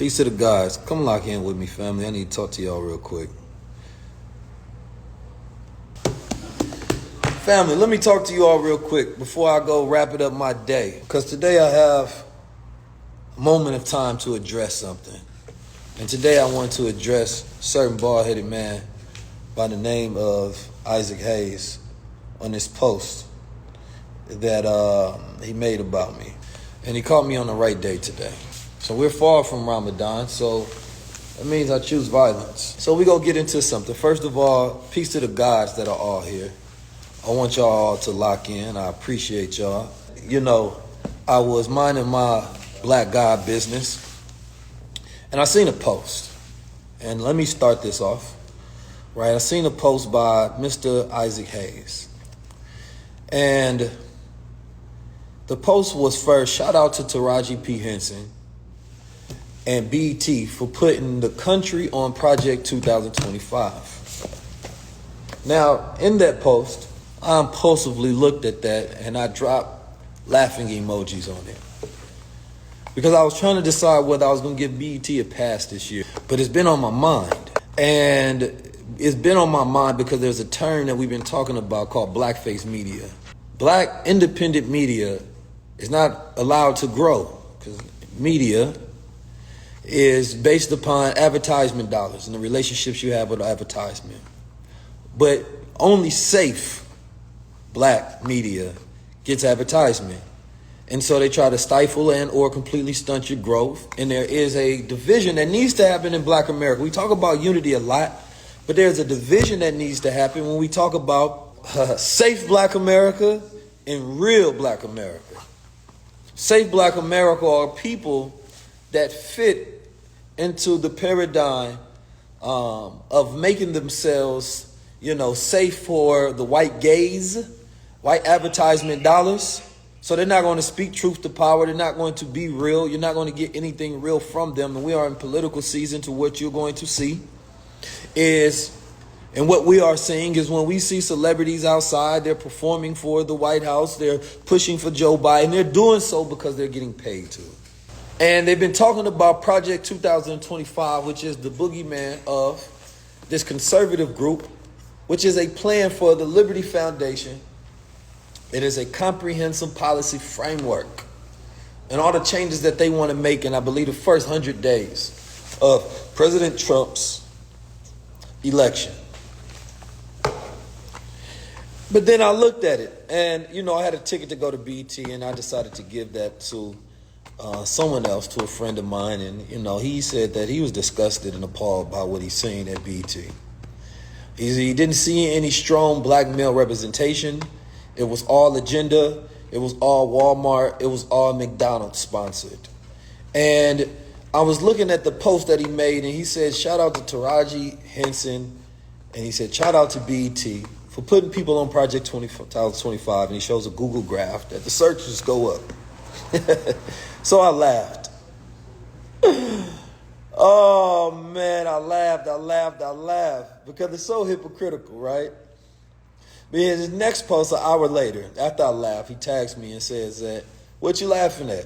Peace to the guys. Come lock in with me, family. I need to talk to y'all real quick. Family, let me talk to you all real quick before I go wrap it up my day. Because today I have a moment of time to address something. And today I want to address a certain bald-headed man by the name of Isaac Hayes on this post that he made about me. And he caught me on the right day today. So we're far from Ramadan, so that means I choose violence. So we gonna get into something. First of all, peace to the guys that are all here. I want y'all all to lock in. I appreciate y'all. You know, I was minding my black guy business, and I seen a post. And let me start this off. Right, I seen a post by Mr. Isaac Hayes. And the post was first, shout out to Taraji P. Henson and BET for putting the country on Project 2025. Now, in that post, I impulsively looked at that and I dropped laughing emojis on it. Because I was trying to decide whether I was going to give BET a pass this year. But it's been on my mind. And it's been on my mind because there's a term that we've been talking about called blackface media. Black independent media is not allowed to grow because media is based upon advertisement dollars and the relationships you have with advertisement. But only safe black media gets advertisement. And so they try to stifle and or completely stunt your growth. And there is a division that needs to happen in black America. We talk about unity a lot, but there's a division that needs to happen when we talk about safe black America and real black America. Safe black America are people that fit into the paradigm of making themselves, safe for the white gaze, white advertisement dollars. So they're not going to speak truth to power. They're not going to be real. You're not going to get anything real from them. And we are in political season, to what you're going to see and what we are seeing is when we see celebrities outside, they're performing for the White House, they're pushing for Joe Biden. They're doing so because they're getting paid to. And they've been talking about Project 2025, which is the boogeyman of this conservative group, which is a plan for the Liberty Foundation. It is a comprehensive policy framework and all the changes that they want to make in, I believe, the first 100 days of President Trump's election. But then I looked at it and, I had a ticket to go to BET and I decided to give that to someone else, to a friend of mine. And, he said that he was disgusted and appalled by what he's seen at BET. He didn't see any strong black male representation. It was all agenda. It was all Walmart. It was all McDonald's sponsored. And I was looking at the post that he made and he said, shout out to Taraji Henson. And he said, shout out to BET for putting people on Project 2025. And he shows a Google graph that the searches go up. So I laughed. Oh, man, I laughed because it's so hypocritical, right? But in his next post, an hour later, after I laughed, he tags me and says that, what you laughing at?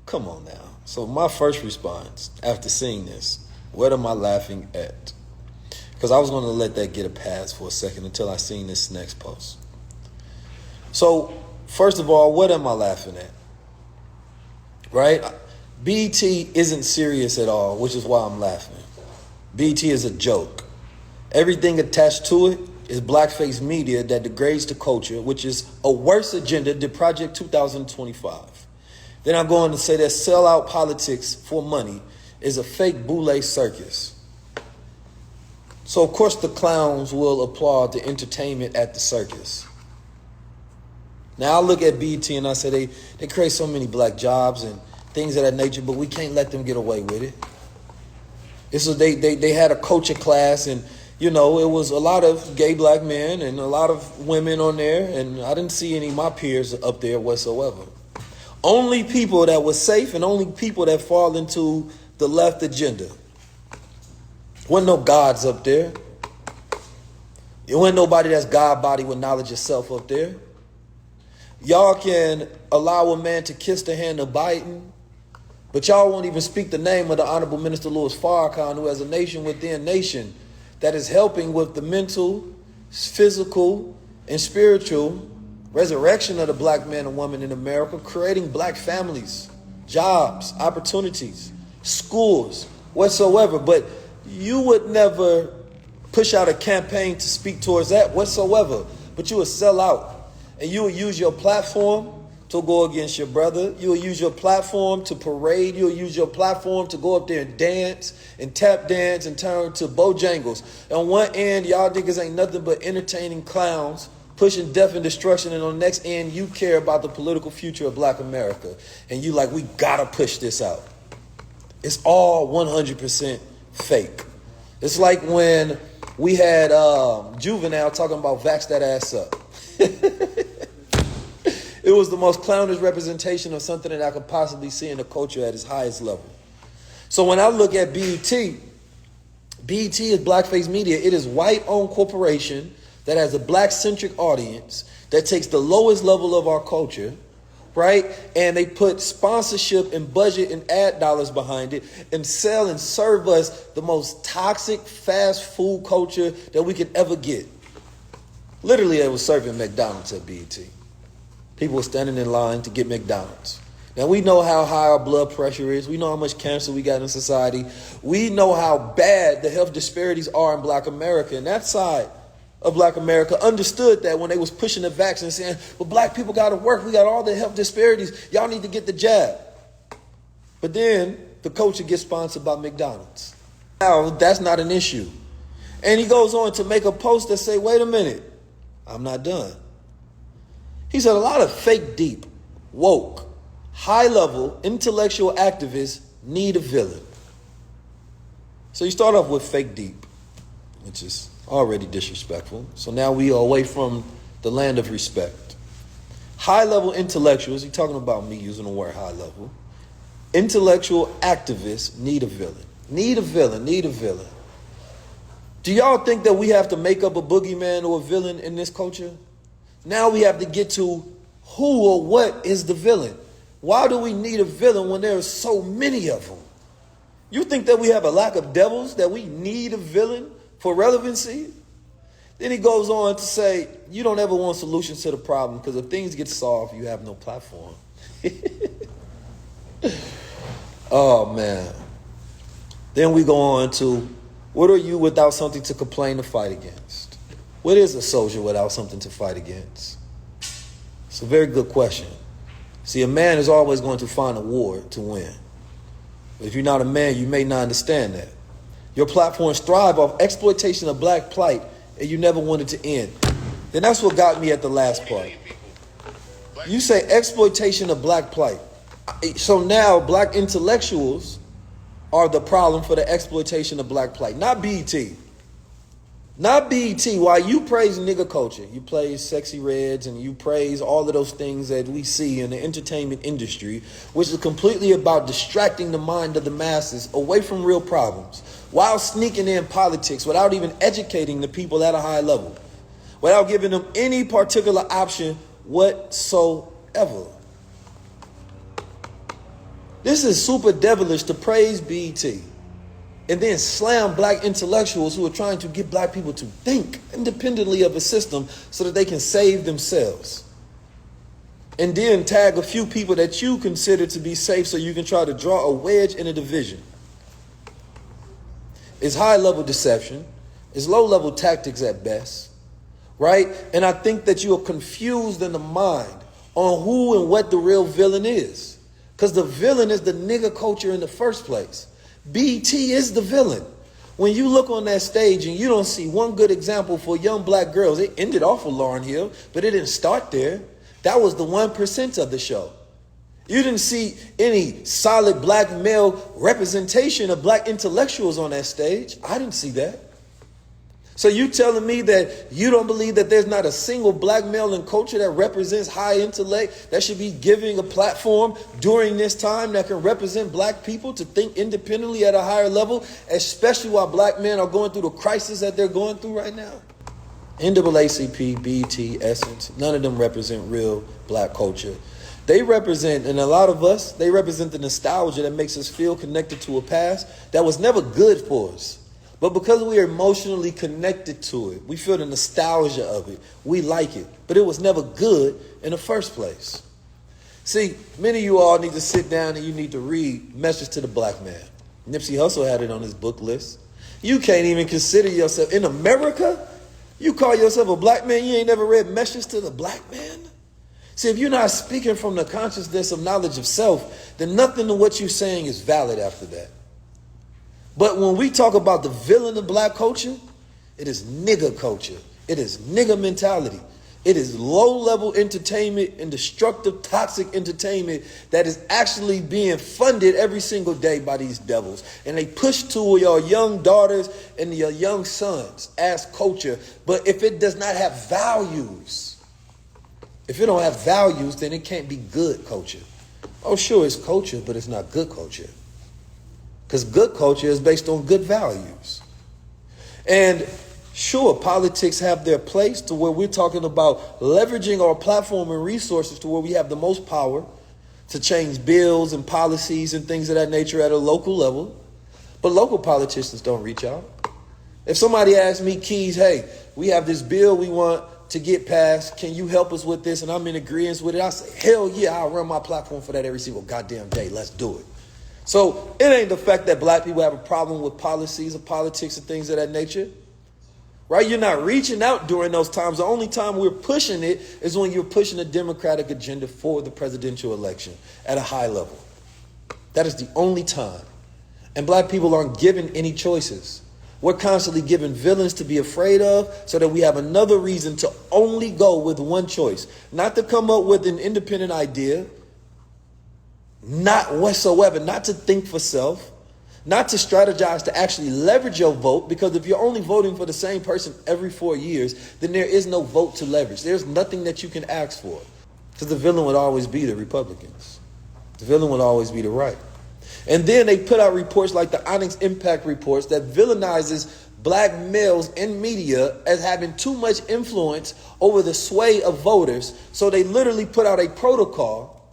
Come on now. So my first response after seeing this, what am I laughing at? Because I was going to let that get a pass for a second until I seen this next post. So, first of all, what am I laughing at? Right? BET isn't serious at all, which is why I'm laughing. BET is a joke. Everything attached to it is blackface media that degrades the culture, which is a worse agenda than Project 2025. Then I go on to say that sellout politics for money is a fake boule circus. So, of course, the clowns will applaud the entertainment at the circus. Now, I look at BET and I say they create so many black jobs and things of that nature, but we can't let them get away with it. They had a culture class and, it was a lot of gay black men and a lot of women on there, and I didn't see any of my peers up there whatsoever. Only people that were safe and only people that fall into the left agenda. Wasn't no gods up there. It wasn't nobody that's God body with knowledge of self up there. Y'all can allow a man to kiss the hand of Biden, But y'all won't even speak the name of the Honorable Minister Louis Farrakhan, who has a nation within nation that is helping with the mental, physical, and spiritual resurrection of the black man and woman in America, creating black families, jobs, opportunities, schools, whatsoever. But you would never push out a campaign to speak towards that whatsoever. But you would sell out, and you would use your platform to go against your brother. You will use your platform to parade. You will use your platform to go up there and dance and tap dance and turn to Bojangles. On one end, y'all niggas ain't nothing but entertaining clowns pushing death and destruction. And on the next end, you care about the political future of black America. And you like, we gotta push this out. It's all 100% fake. It's like when we had Juvenile talking about vax that ass up. It was the most clownish representation of something that I could possibly see in the culture at its highest level. So when I look at BET is Blackface Media. It is white-owned corporation that has a black-centric audience that takes the lowest level of our culture, right? And they put sponsorship and budget and ad dollars behind it and sell and serve us the most toxic fast food culture that we could ever get. Literally, they were serving McDonald's at BET. People were standing in line to get McDonald's. Now, we know how high our blood pressure is. We know how much cancer we got in society. We know how bad the health disparities are in black America. And that side of black America understood that when they was pushing the vaccine, saying, well, black people got to work. We got all the health disparities. Y'all need to get the jab. But then the culture gets sponsored by McDonald's. Now, that's not an issue. And he goes on to make a post that say, wait a minute, I'm not done. He said a lot of fake deep, woke, high-level intellectual activists need a villain. So you start off with fake deep, which is already disrespectful. So now we are away from the land of respect. High-level intellectuals, he's talking about me using the word high-level. Intellectual activists need a villain. Need a villain, need a villain. Do y'all think that we have to make up a boogeyman or a villain in this culture? Now we have to get to who or what is the villain. Why do we need a villain when there are so many of them? You think that we have a lack of devils, that we need a villain for relevancy? Then he goes on to say, you don't ever want solutions to the problem because if things get solved, you have no platform. Oh, man. Then we go on to, what are you without something to complain or fight against? What is a soldier without something to fight against? It's a very good question. See, a man is always going to find a war to win. But if you're not a man, you may not understand that. Your platforms thrive off exploitation of black plight, and you never wanted to end. Then that's what got me at the last part. You say exploitation of black plight. So now black intellectuals are the problem for the exploitation of black plight, not BET. Not BET. While you praise nigga culture, you praise Sexy Reds, and you praise all of those things that we see in the entertainment industry, which is completely about distracting the mind of the masses away from real problems, while sneaking in politics without even educating the people at a high level, without giving them any particular option whatsoever. This is super devilish to praise BET and then slam black intellectuals who are trying to get black people to think independently of a system so that they can save themselves. And then tag a few people that you consider to be safe so you can try to draw a wedge in a division. It's high-level deception. It's low-level tactics at best, right? And I think that you are confused in the mind on who and what the real villain is. Because the villain is the nigga culture in the first place. BET is the villain. When you look on that stage and you don't see one good example for young black girls, it ended off with Lauryn Hill, but it didn't start there. That was the 1% of the show. You didn't see any solid black male representation of black intellectuals on that stage. I didn't see that. So you telling me that you don't believe that there's not a single black male in culture that represents high intellect that should be giving a platform during this time that can represent black people to think independently at a higher level, especially while black men are going through the crisis that they're going through right now? NAACP, BET, Essence, none of them represent real black culture. They represent, and a lot of us, they represent the nostalgia that makes us feel connected to a past that was never good for us. But because we are emotionally connected to it, we feel the nostalgia of it. We like it. But it was never good in the first place. See, many of you all need to sit down and you need to read Message to the Black Man. Nipsey Hussle had it on his book list. You can't even consider yourself, in America, you call yourself a black man, you ain't never read Message to the Black Man? See, if you're not speaking from the consciousness of knowledge of self, then nothing of what you're saying is valid after that. But when we talk about the villain of black culture, it is nigger culture. It is nigger mentality. It is low-level entertainment and destructive, toxic entertainment that is actually being funded every single day by these devils. And they push to your young daughters and your young sons as culture. But if it does not have values, if it don't have values, then it can't be good culture. Oh, sure, it's culture, but it's not good culture. Because good culture is based on good values. And sure, politics have their place to where we're talking about leveraging our platform and resources to where we have the most power to change bills and policies and things of that nature at a local level. But local politicians don't reach out. If somebody asks me, Keys, hey, we have this bill we want to get passed. Can you help us with this? And I'm in agreement with it. I say, hell yeah, I'll run my platform for that every single goddamn day. Let's do it. So it ain't the fact that black people have a problem with policies or politics and things of that nature. Right? You're not reaching out during those times. The only time we're pushing it is when you're pushing a democratic agenda for the presidential election at a high level. That is the only time. And black people aren't given any choices. We're constantly given villains to be afraid of so that we have another reason to only go with one choice. Not to come up with an independent idea. Not whatsoever. Not to think for self. Not to strategize to actually leverage your vote, because if you're only voting for the same person every 4 years, then there is no vote to leverage. There's nothing that you can ask for. Because the villain would always be the Republicans. The villain would always be the right. And then they put out reports like the Onyx Impact reports that villainizes black males in media as having too much influence over the sway of voters. So they literally put out a protocol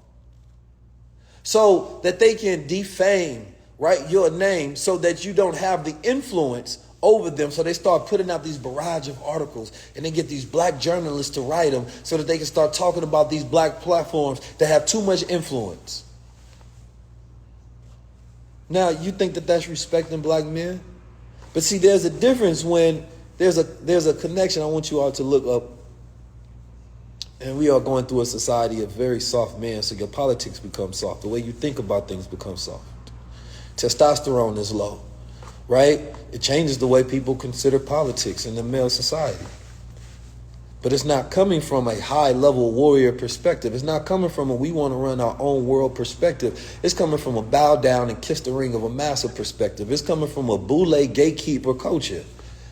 so that they can defame, right, your name so that you don't have the influence over them. So they start putting out these barrage of articles and they get these black journalists to write them so that they can start talking about these black platforms that have too much influence. Now, you think that that's respecting black men? But see, there's a difference when there's a connection I want you all to look up. And we are going through a society of very soft men, so your politics become soft. The way you think about things becomes soft. Testosterone is low, right? It changes the way people consider politics in the male society. But it's not coming from a high-level warrior perspective. It's not coming from a we want to run our own world perspective. It's coming from a bow down and kiss the ring of a massa perspective. It's coming from a boule gatekeeper culture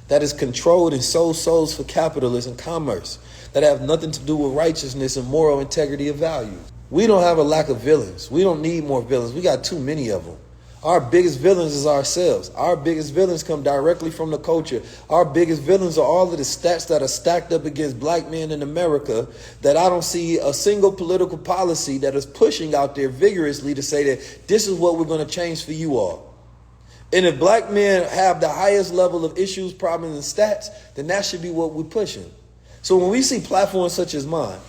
that is controlled and sold souls for capitalism and commerce that have nothing to do with righteousness and moral integrity of values. We don't have a lack of villains. We don't need more villains. We got too many of them. Our biggest villains is ourselves. Our biggest villains come directly from the culture. Our biggest villains are all of the stats that are stacked up against black men in America that I don't see a single political policy that is pushing out there vigorously to say that this is what we're going to change for you all. And if black men have the highest level of issues, problems, and stats, then that should be what we're pushing. So when we see platforms such as mine,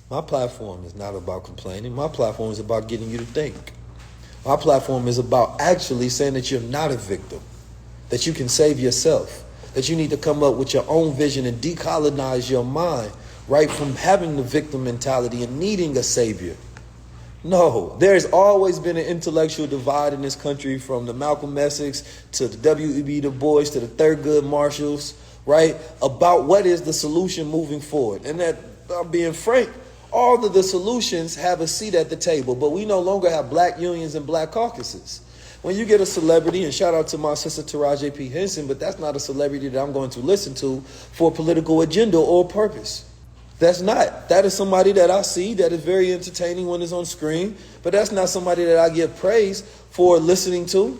my platform is not about complaining. My platform is about getting you to think. My platform is about actually saying that you're not a victim, that you can save yourself, that you need to come up with your own vision and decolonize your mind, right, from having the victim mentality and needing a savior. No, there's always been an intellectual divide in this country, from the Malcolm X's to the W.E.B. Du Bois to the Thurgood Marshalls, right, about what is the solution moving forward. And that, being frank, all of the solutions have a seat at the table, but we no longer have black unions and black caucuses. When you get a celebrity, and shout out to my sister Taraji P. Henson, but that's not a celebrity that I'm going to listen to for a political agenda or purpose. That's not. That is somebody that I see that is very entertaining when it's on screen, but that's not somebody that I give praise for listening to.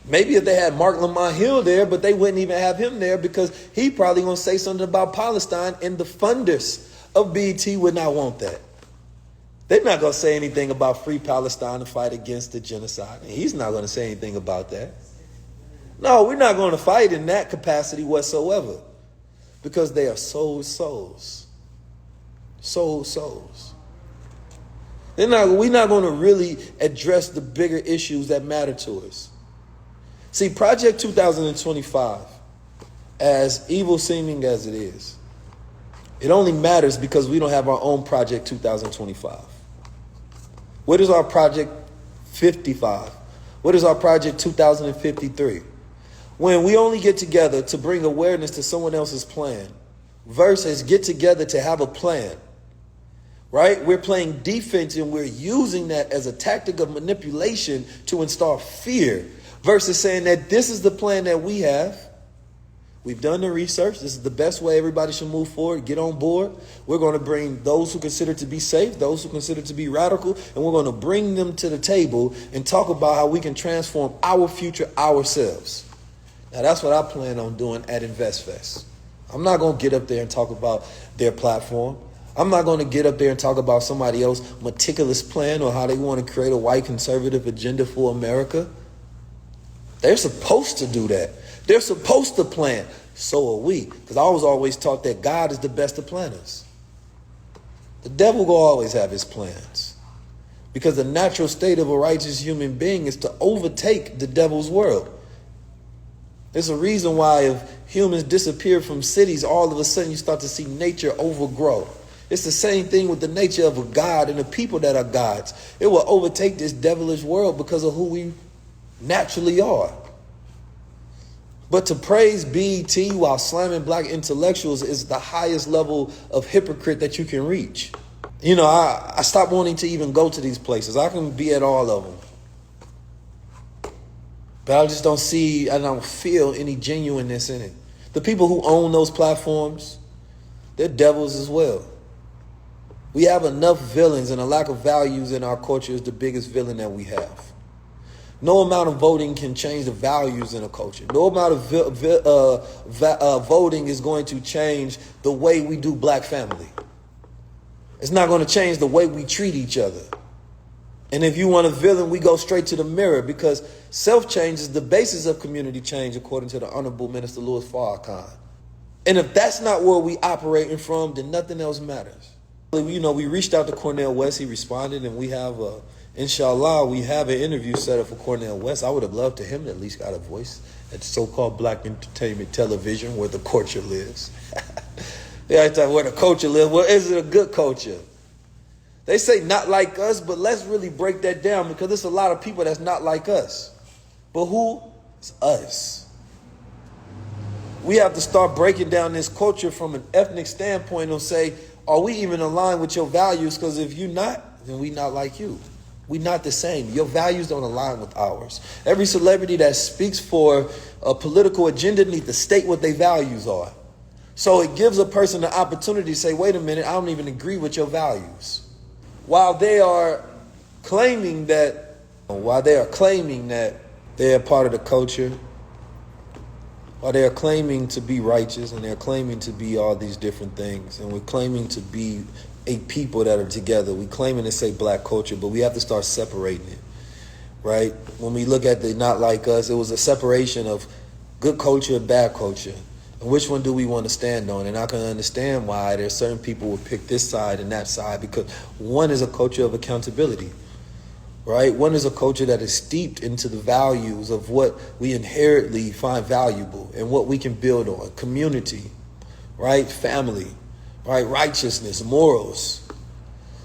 Maybe if they had Mark Lamont Hill there, but they wouldn't even have him there because he probably going to say something about Palestine and the funders of BET would not want that. They're not going to say anything about free Palestine to fight against the genocide. And he's not going to say anything about that. No, we're not going to fight in that capacity whatsoever. Because they are soul souls. Soul souls. We're not going to really address the bigger issues that matter to us. See, Project 2025, as evil seeming as it is, it only matters because we don't have our own Project 2025. What is our Project 55? What is our Project 2053? When we only get together to bring awareness to someone else's plan versus get together to have a plan, right? We're playing defense and we're using that as a tactic of manipulation to install fear versus saying that this is the plan that we have. We've done the research. This is the best way everybody should move forward. Get on board. We're going to bring those who consider to be safe, those who consider to be radical, and we're going to bring them to the table and talk about how we can transform our future ourselves. Now, that's what I plan on doing at InvestFest. I'm not going to get up there and talk about their platform. I'm not going to get up there and talk about somebody else's meticulous plan or how they want to create a white conservative agenda for America. They're supposed to do that. They're supposed to plan. So are we. Because I was always taught that God is the best of planners. The devil will always have his plans. Because the natural state of a righteous human being is to overtake the devil's world. There's a reason why if humans disappear from cities, all of a sudden you start to see nature overgrow. It's the same thing with the nature of a God and the people that are gods. It will overtake this devilish world because of who we naturally are. But to praise BET while slamming black intellectuals is the highest level of hypocrite that you can reach. You know, I stopped wanting to even go to these places. I can be at all of them. But I just don't see, I don't feel any genuineness in it. The people who own those platforms, they're devils as well. We have enough villains, and a lack of values in our culture is the biggest villain that we have. No amount of voting can change the values in a culture. No amount of voting is going to change the way we do black family. It's not going to change the way we treat each other. And if you want a villain, we go straight to the mirror because self-change is the basis of community change, according to the Honorable Minister Louis Farrakhan. And if that's not where we operating from, then nothing else matters. You know, we reached out to Cornel West. He responded, and we have inshallah, we have an interview set up for Cornel West. I would have loved to him to at least got a voice at so-called black entertainment television where the culture lives. They always talk where the culture lives. Well, is it a good culture? They say not like us, but let's really break that down because there's a lot of people that's not like us. But who is us? We have to start breaking down this culture from an ethnic standpoint and say, are we even aligned with your values? Because if you're not, then we not like you. We're not the same. Your values don't align with ours. Every celebrity that speaks for a political agenda needs to state what their values are. So it gives a person the opportunity to say, wait a minute, I don't even agree with your values. While they are claiming that they're part of the culture, while they're claiming to be righteous and they're claiming to be all these different things, and we're claiming to be a people that are together. We claiming to say black culture, but we have to start separating it, right? When we look at the not like us, it was a separation of good culture and bad culture. And which one do we want to stand on? And I can understand why there's certain people who pick this side and that side because one is a culture of accountability, right? One is a culture that is steeped into the values of what we inherently find valuable and what we can build on. Community, right? Family, right? Righteousness, morals.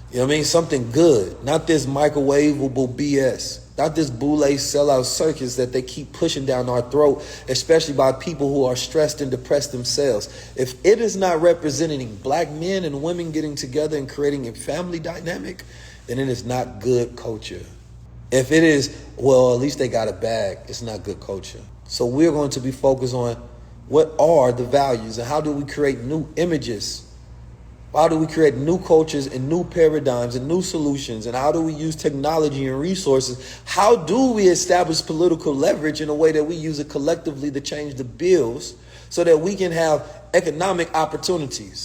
You know what I mean? Something good, not this microwavable BS. Not this boule sellout circus that they keep pushing down our throat, especially by people who are stressed and depressed themselves. If it is not representing black men and women getting together and creating a family dynamic, then it is not good culture. If it is, well, at least they got a bag, it's not good culture. So we're going to be focused on what are the values and how do we create new images. How do we create new cultures and new paradigms and new solutions? And how do we use technology and resources? How do we establish political leverage in a way that we use it collectively to change the bills so that we can have economic opportunities?